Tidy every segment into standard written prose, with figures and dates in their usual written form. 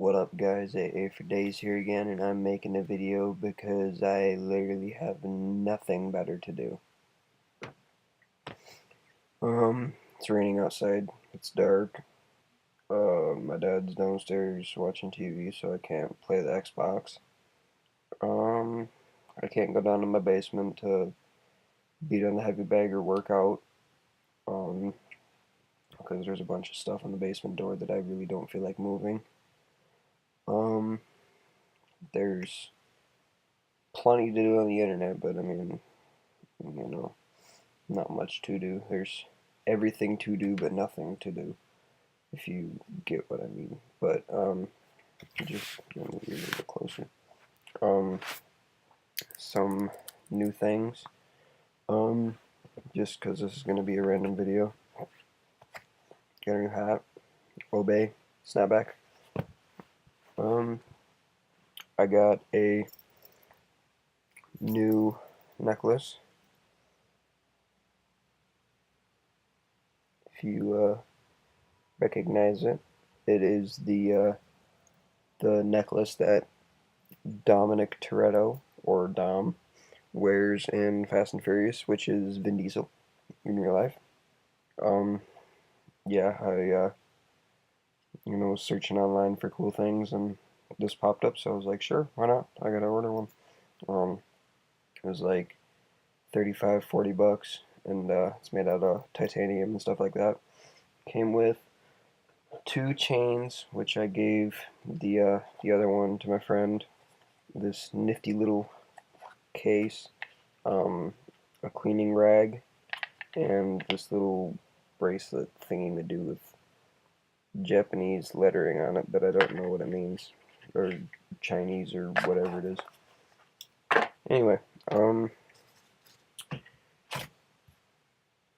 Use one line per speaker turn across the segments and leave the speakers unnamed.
What up guys, AA for Days here again, and I'm making a video because I literally have nothing better to do. It's raining outside, it's dark, my dad's downstairs watching TV so I can't play the Xbox. I can't go down to my basement to beat on the heavy bag or work out, because there's a bunch of stuff on the basement door that I really don't feel like moving. There's plenty to do on the internet, but I mean, not much to do. There's everything to do, but nothing to do, if you get what I mean. But, just let me get a little closer. Some new things. Just because this is going to be a random video. Got a new hat. Obey. Snapback. I got a new necklace. If you recognize it, it is the necklace that Dominic Toretto, or Dom, wears in Fast and Furious, which is Vin Diesel in real life. Yeah, I was searching online for cool things, and this popped up, so I was like, sure, why not? I gotta order one. It was like 35, 40 bucks, and it's made out of titanium and stuff like that. Came with two chains, which I gave the other one to my friend. This nifty little case, a cleaning rag, and this little bracelet thingy to do with Japanese lettering on it, but I don't know what it means, or Chinese, or whatever it is. Anyway,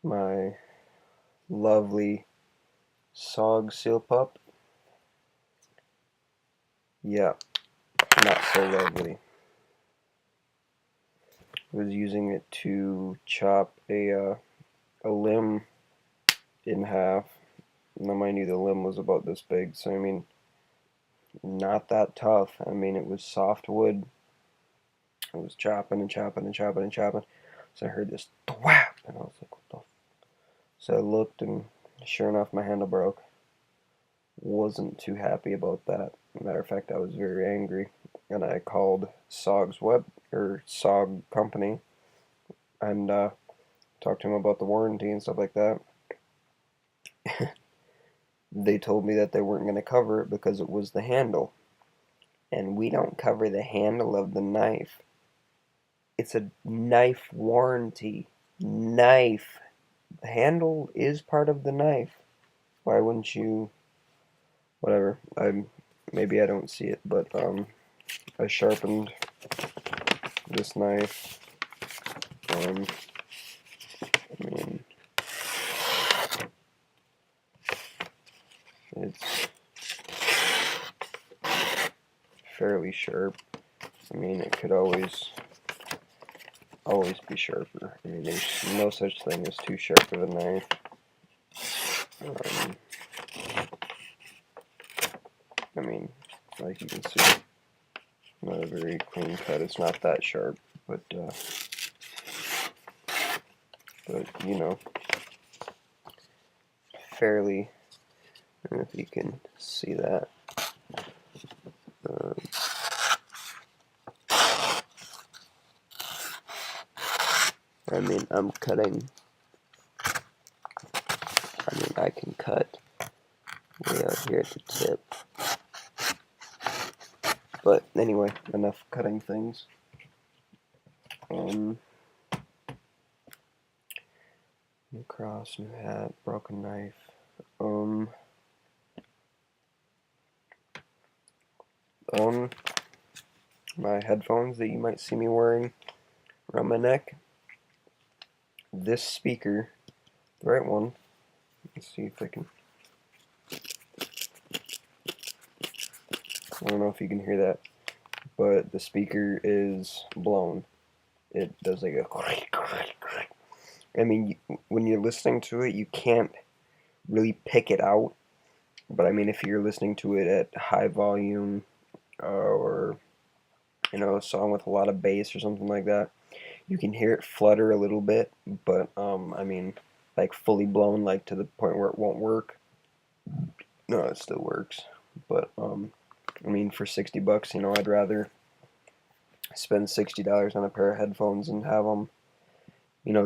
my lovely Sog Seal Pup, yeah, not so lovely. I was using it to chop a limb in half. Now, mind you, the limb was about this big, so I mean, not that tough. I mean, it was soft wood. I was chopping and chopping and chopping and chopping. So I heard this thwap, and I was like, what the f. So I looked, and sure enough, my handle broke. Wasn't too happy about that. Matter of fact, I was very angry, and I called SOG Company, and talked to them about the warranty and stuff like that. They told me that they weren't going to cover it because it was the handle. And we don't cover the handle of the knife. It's a knife warranty. Knife. The handle is part of the knife. Why wouldn't you? Whatever. Maybe I don't see it, but I sharpened this knife. I mean, it's fairly sharp. I mean, it could always be sharper. I mean, there's no such thing as too sharp of a knife. I mean, like you can see, not a very clean cut. It's not that sharp, but you know, fairly. I don't know if you can see that. I mean, I'm cutting. I mean, I can cut way out here at the tip. But anyway, enough cutting things. New cross, new hat, broken knife. My headphones that you might see me wearing around my neck. This speaker, the right one. Let's see if I can. I don't know if you can hear that, but the speaker is blown. It does like a. I mean, when you're listening to it, you can't really pick it out But I mean, if you're listening to it at high volume, or a song with a lot of bass or something like that, you can hear it flutter a little bit. But I mean, like fully blown, like to the point where it won't work. No, it still works. But I mean, for $60, I'd rather spend $60 on a pair of headphones and have them,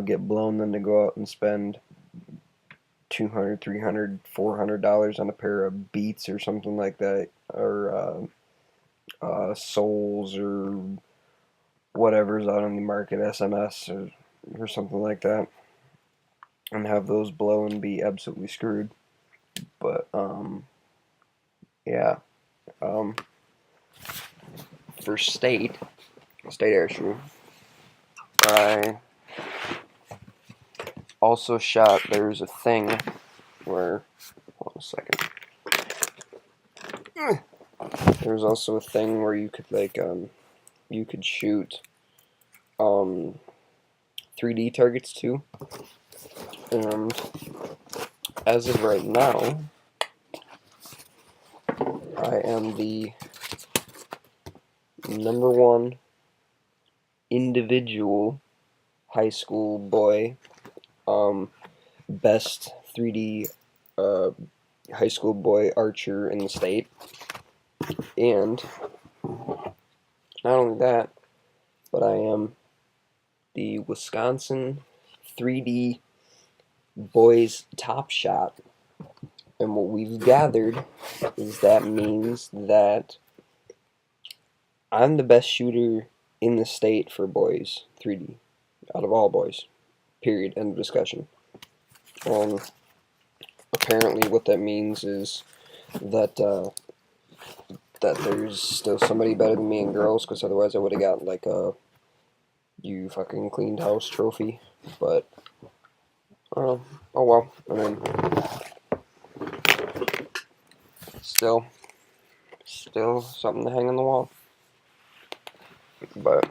get blown than to go out and spend 200, 300, $400 on a pair of Beats or something like that, or Souls or whatever's out on the market, SMS or something like that, and have those blow and be absolutely screwed. But yeah, um, for State Air Shoe, I also shot. There's a thing where, hold on a second. There's also a thing where you could you could shoot 3D targets too. And as of right now, I am the #1 individual high school boy, best 3D high school boy archer in the state. And not only that, but I am the Wisconsin 3D boys top shot. And what we've gathered is that means that I'm the best shooter in the state for boys 3D, out of all boys. Period. End of discussion. Apparently, what that means is that that there's still somebody better than me in girls, because otherwise I would have got like a "you fucking cleaned house" trophy. But oh well. I mean, still something to hang on the wall. But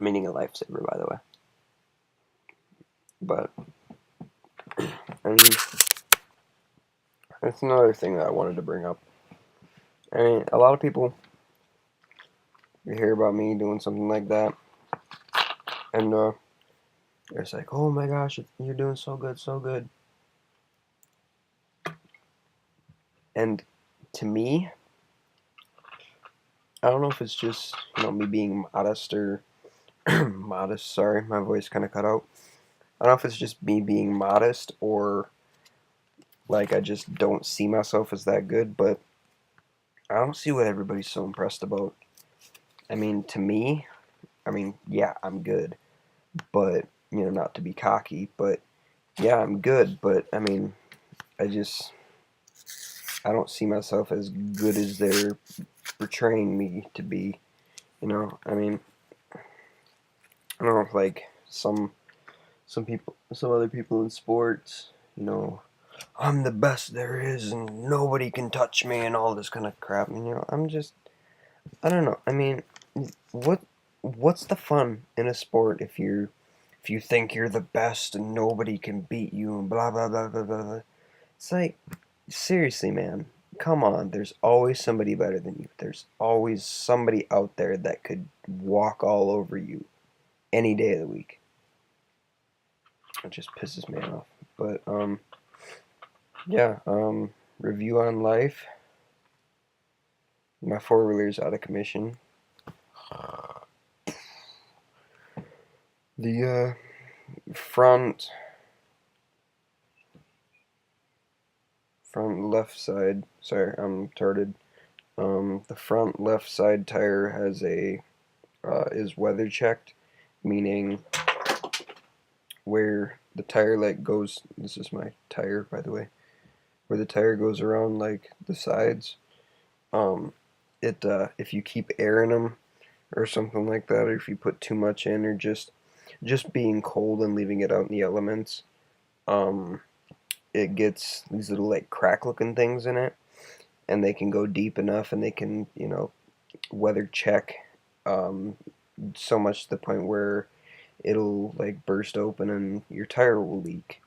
meaning a lifesaver, by the way. But I mean, that's another thing that I wanted to bring up. I mean, a lot of people, you hear about me doing something like that, and it's like, oh my gosh, you're doing so good, so good. And to me, I don't know if it's just, me being modest or modest, sorry, my voice kind of cut out. I don't know if it's just me being modest, or like I just don't see myself as that good, but I don't see what everybody's so impressed about. I mean, to me, yeah, I'm good, but, not to be cocky, but yeah, I'm good, but I mean, I I don't see myself as good as they're portraying me to be, I mean, I don't know if like some other people in sports, I'm the best there is and nobody can touch me and all this kind of crap. And, I don't know. I mean, what what's the fun in a sport if you think you're the best and nobody can beat you and blah blah blah blah blah. Blah. It's like, seriously, man. Come on. There's always somebody better than you. There's always somebody out there that could walk all over you any day of the week. It just pisses me off. But yeah, review on life. My four-wheeler's out of commission. The front left side, sorry, I'm retarded. The front left side tire has is weather checked, meaning where the tire like goes, this is my tire, by the way, where the tire goes around like the sides, it if you keep air in them or something like that, or if you put too much in, or just being cold and leaving it out in the elements, it gets these little like crack looking things in it, and they can go deep enough, and they can, weather check so much to the point where it'll like burst open and your tire will leak.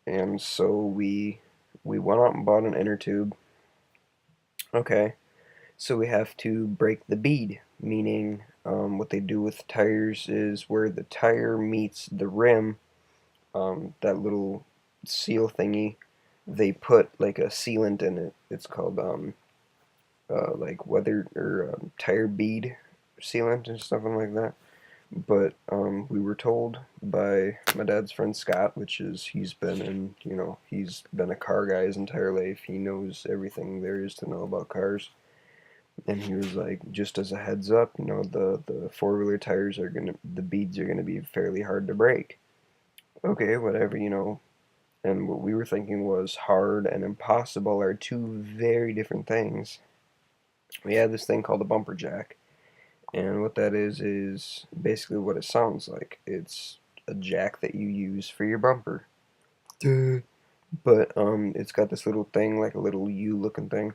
and so we went out and bought an inner tube. Okay, so we have to break the bead, meaning what they do with tires is where the tire meets the rim, that little seal thingy, they put like a sealant in it. It's called like weather or tire bead sealant or something like that. But we were told by my dad's friend Scott, which is he's been in, he's been a car guy his entire life. He knows everything there is to know about cars. And he was like, just as a heads up, the four-wheeler tires the beads are gonna be fairly hard to break. Okay, whatever. And what we were thinking was hard and impossible are two very different things. We had this thing called a bumper jack, and what that is basically what it sounds like. It's a jack that you use for your bumper. Duh. But it's got this little thing, like a little U-looking thing,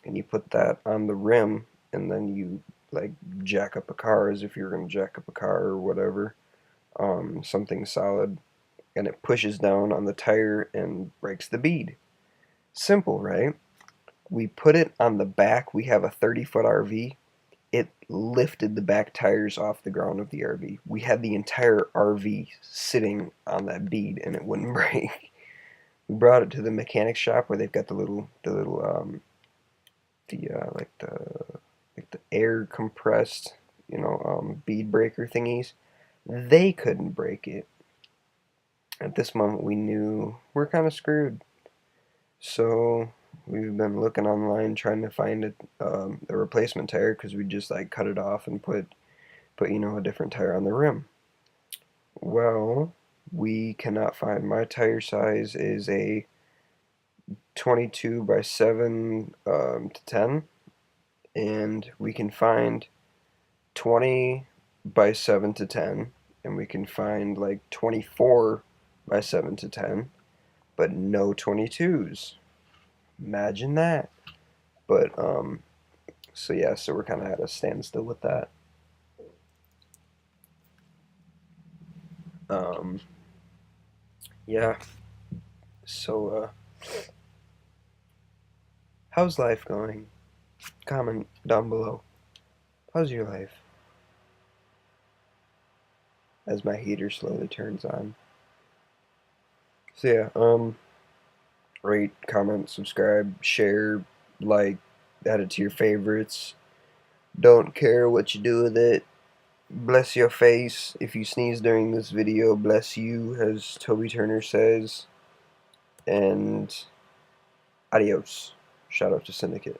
and you put that on the rim, and then you like jack up a car as if you're gonna jack up a car or whatever, something solid, and it pushes down on the tire and breaks the bead. Simple, right? We put it on the back. We have a 30-foot RV. It lifted the back tires off the ground of the RV. We had the entire RV sitting on that bead, and it wouldn't break. We brought it to the mechanic shop where they've got the air compressed, bead breaker thingies. They couldn't break it. At this moment, we knew we're kind of screwed. So we've been looking online trying to find a replacement tire because we just like cut it off and put a different tire on the rim. Well, we cannot find. My tire size is a 22 by 7 to 10, and we can find 20 by 7 to 10, and we can find like 24 by 7 to 10, but no 22s. Imagine that. But so yeah, so we're kind of at a standstill with that. Um, yeah. So how's life going? Comment down below. How's your life? As my heater slowly turns on. So yeah, rate, comment, subscribe, share, like, add it to your favorites. Don't care what you do with it. Bless your face. If you sneeze during this video, bless you, as Toby Turner says. And adios. Shout out to Syndicate.